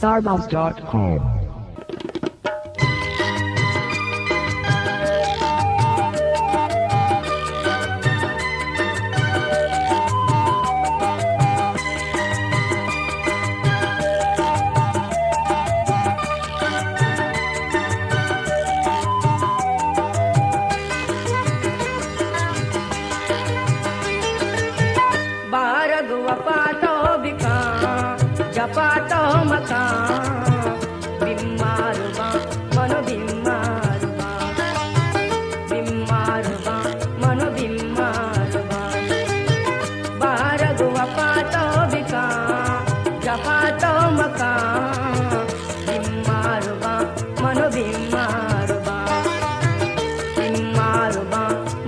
Sarmouse.com. बारगुवपातो बिका जपातो मका बिम्मारुबा मनो बिम्मारुबा बिम्मारुबा मनो बिम्मारुबा बारगुवपातो बिका जपातो मका बिम्मारुबा मनो बिम्मारुबा बिम्मारुबा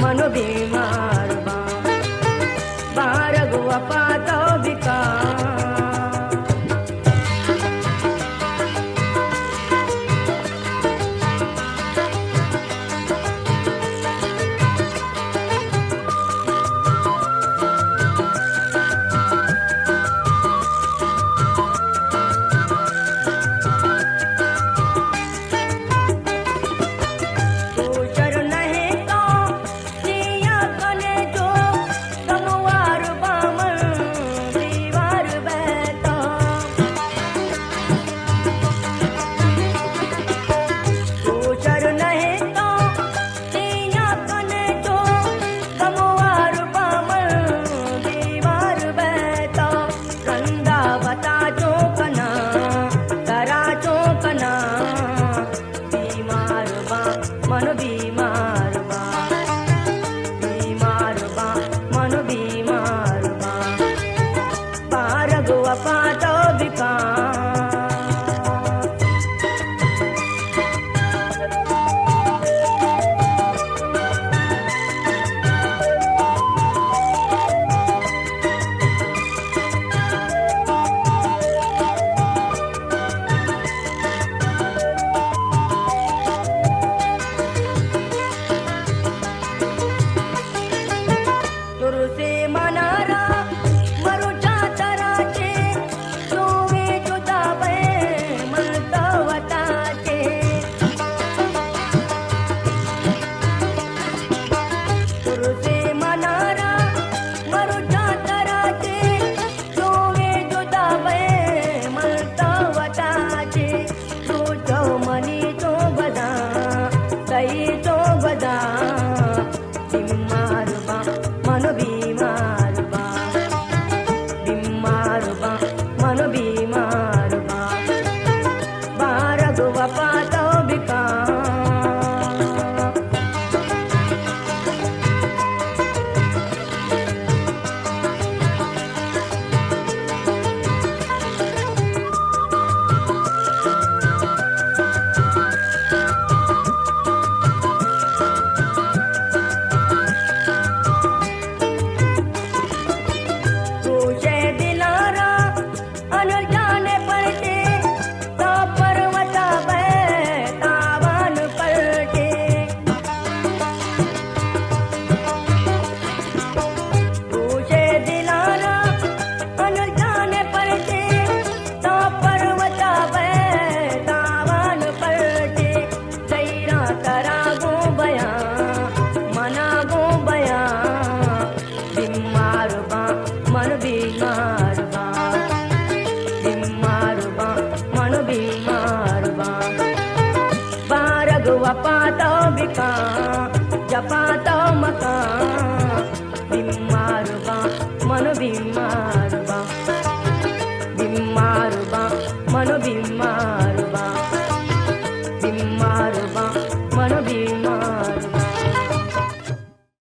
मनो बिम्मारुबा बारगुवपातो बिका मनो बीमारुबा बीमारुबा मनो बीमारुबा बारगुवपातो बिका तुरुसे मनारा मरु जातराचे जोवे जुदाबे मलतवताचे तुरुसे मनारा मरु जातराचे जोवे जुदाबे मलतवताचे तुझो मनी तो बदा सई तो बदा बिम्मारुबा मनो बीमारुबा बिम्मारुबा मनो बीमारुबा बारगुवपातो बिका मनो बीमारुबा बिम्मारुबा मनो बीमारुबा बारगुवपातो बिका जपातो मका बिम्मारुबा मनो बीमारुबा